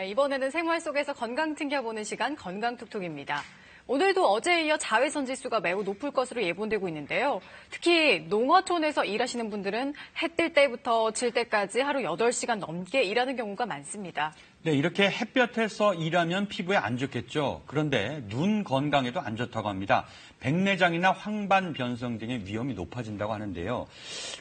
네, 이번에는 생활 속에서 건강 챙겨보는 시간 건강톡톡입니다. 오늘도 어제에 이어 자외선 지수가 매우 높을 것으로 예보되고 있는데요. 특히 농어촌에서 일하시는 분들은 해 뜰 때부터 질 때까지 하루 8시간 넘게 일하는 경우가 많습니다. 네, 이렇게 햇볕에서 일하면 피부에 안 좋겠죠. 그런데 눈 건강에도 안 좋다고 합니다. 백내장이나 황반 변성 등의 위험이 높아진다고 하는데요.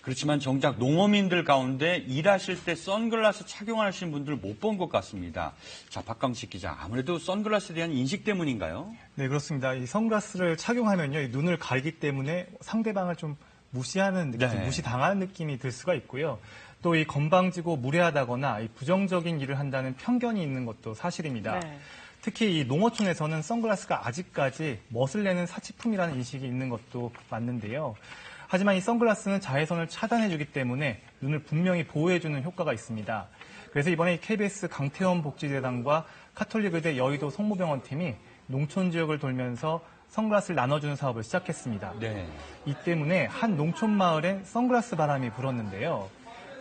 그렇지만 정작 농어민들 가운데 일하실 때 선글라스 착용하시는 분들 못 본 것 같습니다. 자, 박광식 기자, 아무래도 선글라스에 대한 인식 때문인가요? 네, 그렇습니다. 이 선글라스를 착용하면요, 이 눈을 가리기 때문에 상대방을 좀 무시하는 느낌, 네. 무시당하는 느낌이 들 수가 있고요. 또 이 건방지고 무례하다거나 이 부정적인 일을 한다는 편견이 있는 것도 사실입니다. 네. 특히 이 농어촌에서는 선글라스가 아직까지 멋을 내는 사치품이라는 인식이 있는 것도 맞는데요. 하지만 이 선글라스는 자외선을 차단해주기 때문에 눈을 분명히 보호해주는 효과가 있습니다. 그래서 이번에 KBS 강태원 복지재단과 카톨릭의대 여의도 성모병원 팀이 농촌 지역을 돌면서 선글라스를 나눠주는 사업을 시작했습니다. 네. 이 때문에 한 농촌 마을엔 선글라스 바람이 불었는데요.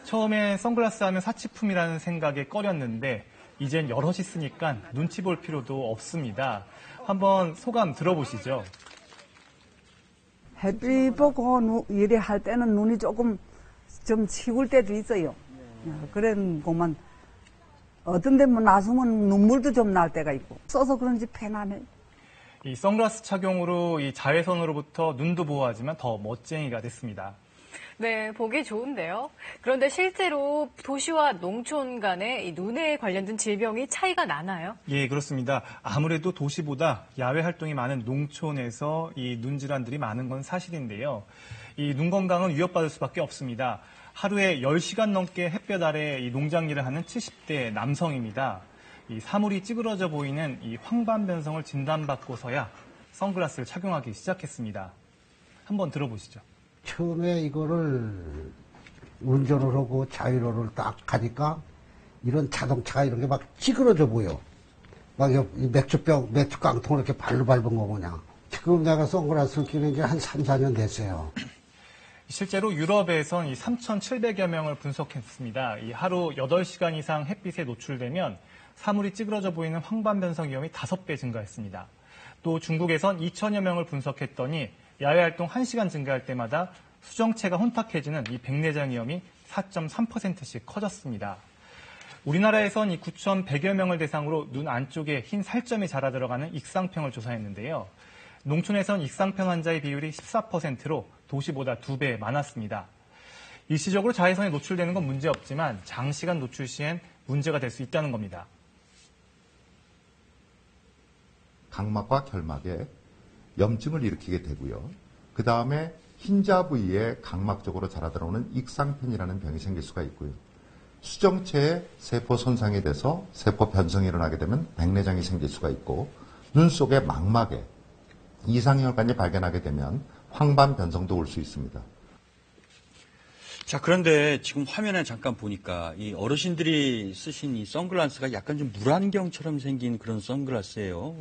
처음엔 선글라스 하면 사치품이라는 생각에 꺼렸는데 이젠 여럿이 쓰니까 눈치 볼 필요도 없습니다. 한번 소감 들어보시죠. 햇빛 보고 일을 할 때는 눈이 조금 좀 치울 때도 있어요. 그런 것만 어떤 데면 나서면 눈물도 좀 날 때가 있고 써서 그런지 편하네. 이 선글라스 착용으로 이 자외선으로부터 눈도 보호하지만 더 멋쟁이가 됐습니다. 네, 보기 좋은데요. 그런데 실제로 도시와 농촌 간의 이 눈에 관련된 질병이 차이가 나나요? 예, 그렇습니다. 아무래도 도시보다 야외 활동이 많은 농촌에서 이 눈 질환들이 많은 건 사실인데요. 이 눈 건강은 위협받을 수밖에 없습니다. 하루에 10시간 넘게 햇볕 아래 이 농장 일을 하는 70대 남성입니다. 이 사물이 찌그러져 보이는 이 황반 변성을 진단받고서야 선글라스를 착용하기 시작했습니다. 한번 들어보시죠. 처음에 이거를 운전을 하고 자유로를 딱 가니까 이런 자동차가 이런 게 막 찌그러져 보여. 막 맥주 깡통을 이렇게 발로 밟은 거 그냥. 지금 내가 선글라스를 끼는 게 한 3, 4년 됐어요. 실제로 유럽에선 이 3,700여 명을 분석했습니다. 이 하루 8시간 이상 햇빛에 노출되면 사물이 찌그러져 보이는 황반 변성 위험이 5배 증가했습니다. 또 중국에선 2,000여 명을 분석했더니 야외 활동 1시간 증가할 때마다 수정체가 혼탁해지는 이 백내장 위험이 4.3%씩 커졌습니다. 우리나라에선 이 9,100여 명을 대상으로 눈 안쪽에 흰 살점이 자라 들어가는 익상평을 조사했는데요. 농촌에선 익상평 환자의 비율이 14%로 도시보다 2배 많았습니다. 일시적으로 자외선에 노출되는 건 문제없지만 장시간 노출 시엔 문제가 될 수 있다는 겁니다. 각막과 결막에 염증을 일으키게 되고요. 그 다음에 흰자 부위에 각막적으로 자라 들어오는 익상편이라는 병이 생길 수가 있고요. 수정체에 세포 손상이 돼서 세포 변성이 일어나게 되면 백내장이 생길 수가 있고 눈 속의 망막에 이상혈관이 발견하게 되면 황반 변성도 올 수 있습니다. 자, 그런데 지금 화면에 잠깐 보니까 이 어르신들이 쓰신 이 선글라스가 약간 좀 물안경처럼 생긴 그런 선글라스예요.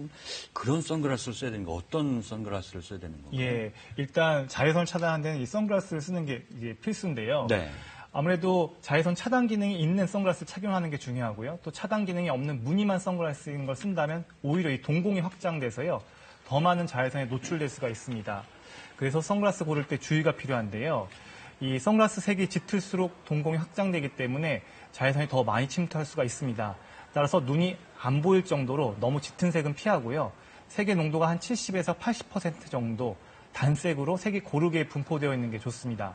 그런 선글라스를 써야 되는 거, 어떤 선글라스를 써야 되는 건가요? 예, 일단 자외선 차단하는 데는 이 선글라스를 쓰는 게 이제 필수인데요. 네. 아무래도 자외선 차단 기능이 있는 선글라스를 착용하는 게 중요하고요. 또 차단 기능이 없는 무늬만 선글라스인 걸 쓴다면 오히려 이 동공이 확장돼서요. 더 많은 자외선에 노출될 수가 있습니다. 그래서 선글라스 고를 때 주의가 필요한데요. 이 선글라스 색이 짙을수록 동공이 확장되기 때문에 자외선이 더 많이 침투할 수가 있습니다. 따라서 눈이 안 보일 정도로 너무 짙은 색은 피하고요. 색의 농도가 한 70에서 80% 정도 단색으로 색이 고르게 분포되어 있는 게 좋습니다.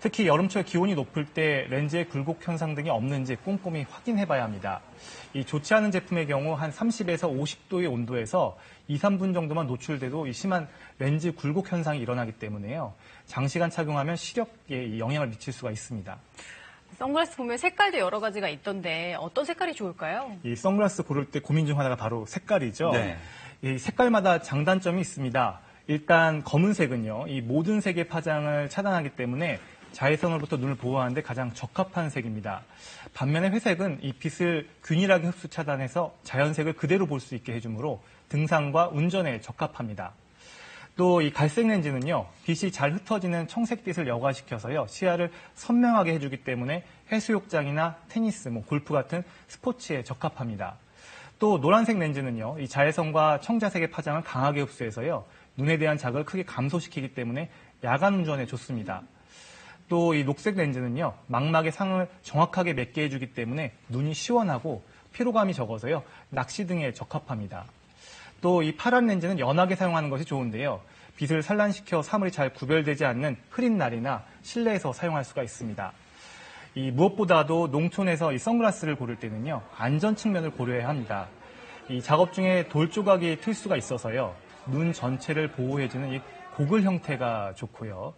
특히 여름철 기온이 높을 때 렌즈의 굴곡 현상 등이 없는지 꼼꼼히 확인해 봐야 합니다. 이 좋지 않은 제품의 경우 한 30에서 50도의 온도에서 2, 3분 정도만 노출돼도 이 심한 렌즈 굴곡 현상이 일어나기 때문에요. 장시간 착용하면 시력에 영향을 미칠 수가 있습니다. 선글라스 보면 색깔도 여러 가지가 있던데 어떤 색깔이 좋을까요? 이 선글라스 고를 때 고민 중 하나가 바로 색깔이죠. 네. 이 색깔마다 장단점이 있습니다. 일단 검은색은요, 이 모든 색의 파장을 차단하기 때문에 자외선으로부터 눈을 보호하는데 가장 적합한 색입니다. 반면에 회색은 이 빛을 균일하게 흡수 차단해서 자연색을 그대로 볼 수 있게 해주므로 등산과 운전에 적합합니다. 또 이 갈색 렌즈는요, 빛이 잘 흩어지는 청색빛을 여과시켜서요, 시야를 선명하게 해주기 때문에 해수욕장이나 테니스, 골프 같은 스포츠에 적합합니다. 또 노란색 렌즈는요, 이 자외선과 청자색의 파장을 강하게 흡수해서요, 눈에 대한 자극을 크게 감소시키기 때문에 야간 운전에 좋습니다. 또 이 녹색 렌즈는요, 망막의 상을 정확하게 맺게 해주기 때문에 눈이 시원하고 피로감이 적어서요, 낚시 등에 적합합니다. 또 이 파란 렌즈는 연하게 사용하는 것이 좋은데요, 빛을 산란시켜 사물이 잘 구별되지 않는 흐린 날이나 실내에서 사용할 수가 있습니다. 이 무엇보다도 농촌에서 이 선글라스를 고를 때는요, 안전 측면을 고려해야 합니다. 이 작업 중에 돌 조각이 튈 수가 있어서요, 눈 전체를 보호해주는 이 고글 형태가 좋고요.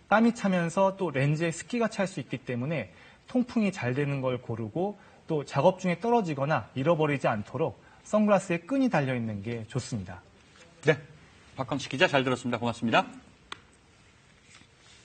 땀이 차면서 또 렌즈에 습기가 찰 수 있기 때문에 통풍이 잘 되는 걸 고르고 또 작업 중에 떨어지거나 잃어버리지 않도록 선글라스에 끈이 달려있는 게 좋습니다. 네. 박광식 기자 잘 들었습니다. 고맙습니다.